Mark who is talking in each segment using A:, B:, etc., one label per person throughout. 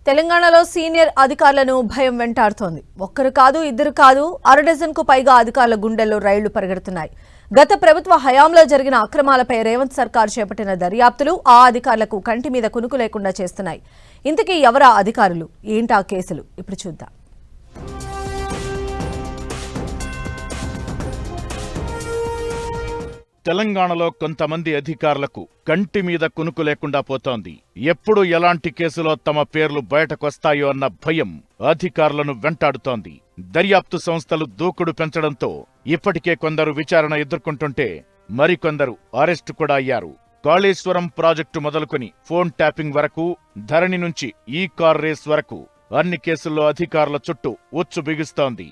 A: తెలంగాణలో సీనియర్ అధికారులను భయం వెంటాడుతోంది. ఒక్కరు కాదు, ఇద్దరు కాదు, అరడజన్కు పైగా అధికారుల గుండెల్లో రైళ్లు పరిగెడుతున్నాయి. గత ప్రభుత్వ హయాంలో జరిగిన అక్రమాలపై రేవంత్ సర్కార్ చేపట్టిన దర్యాప్తులు ఆ అధికారులకు కంటి మీద కునుకు లేకుండా చేస్తున్నాయి. ఇంతకీ ఎవరా అధికారులు, ఏంటా కేసులు, ఇప్పుడు చూద్దాం.
B: తెలంగాణలో కొంతమంది అధికారులకు కంటి మీద కునుకు లేకుండా పోతోంది. ఎప్పుడు ఎలాంటి కేసులో తమ పేర్లు బయటకొస్తాయో అన్న భయం అధికారులను వెంటాడుతోంది. దర్యాప్తు సంస్థలు దూకుడు పెంచడంతో ఇప్పటికే కొందరు విచారణ ఎదుర్కొంటుంటే మరికొందరు అరెస్టు కూడా అయ్యారు. కాళేశ్వరం ప్రాజెక్టు మొదలుకొని ఫోన్ ట్యాపింగ్ వరకు, ధరణి నుంచి ఈ కార్ రేస్ వరకు అన్ని కేసుల్లో అధికారుల చుట్టూ ఉచ్చు బిగుస్తోంది.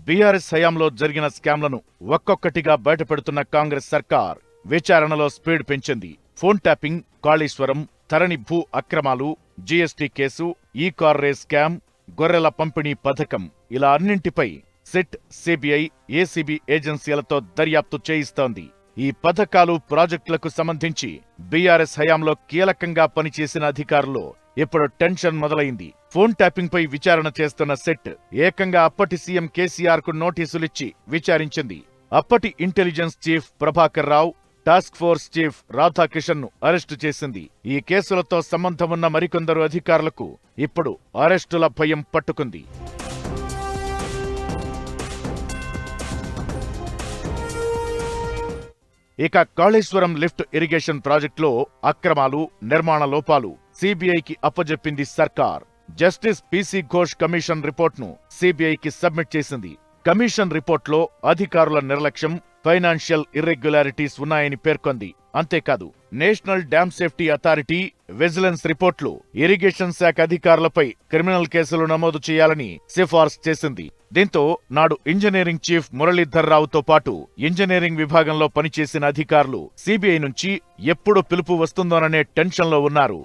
B: బీఆర్ఎస్ హయాంలో జరిగిన స్కామ్లను ఒక్కొక్కటిగా బయటపెడుతున్న కాంగ్రెస్ సర్కార్ విచారణలో స్పీడ్ పెంచింది. ఫోన్ ట్యాపింగ్, కాళేశ్వరం, ధరణి భూ అక్రమాలు, జీఎస్టీ కేసు, ఈ కార్ రేస్ స్కామ్, గొర్రెల పంపిణీ పథకం ఇలా అన్నింటిపై సిట్, సిబిఐ, ఏసీబీ ఏజెన్సీలతో దర్యాప్తు చేయిస్తోంది. ఈ పథకాలు, ప్రాజెక్టులకు సంబంధించి బీఆర్ఎస్ హయాంలో కీలకంగా పనిచేసిన అధికారులు ఇప్పుడు టెన్షన్ మొదలైంది. ఫోన్ ట్యాపింగ్ పై విచారణ చేస్తున్న సెట్ ఏకంగా అప్పటి సీఎం కేసీఆర్ కు నోటీసులిచ్చి విచారించింది. అప్పటి intelligence chief Prabhakar Rao, task force chief Radhakishan ను అరెస్టు చేసింది. ఈ కేసులతో సంబంధమున్న మరికొందరు అధికారులకు ఇప్పుడు అరెస్టుల భయం పట్టుకుంది. ఇక కాళేశ్వరం లిఫ్ట్ ఇరిగేషన్ ప్రాజెక్టులో అక్రమాలు, నిర్మాణ లోపాలు సిబిఐకి అప్పజెప్పింది సర్కార్. జస్టిస్ పీసీ ఘోష్ కమిషన్ రిపోర్ట్ను సిబిఐకి సబ్మిట్ చేసింది. కమిషన్ రిపోర్ట్లో అధికారుల నిర్లక్ష్యం, ఫైనాన్షియల్ ఇర్రెగ్యులారిటీస్ ఉన్నాయని పేర్కొంది. అంతేకాదు, national dam safety authority, vigilance రిపోర్ట్లు ఇరిగేషన్ శాఖ అధికారులపై క్రిమినల్ కేసులు నమోదు చేయాలని సిఫార్సు చేసింది. దీంతో నాడు ఇంజనీరింగ్ చీఫ్ మురళీధర్ రావుతో పాటు ఇంజనీరింగ్ విభాగంలో పనిచేసిన అధికారులు సిబిఐ నుంచి ఎప్పుడు పిలుపు వస్తుందోననే టెన్షన్లో ఉన్నారు.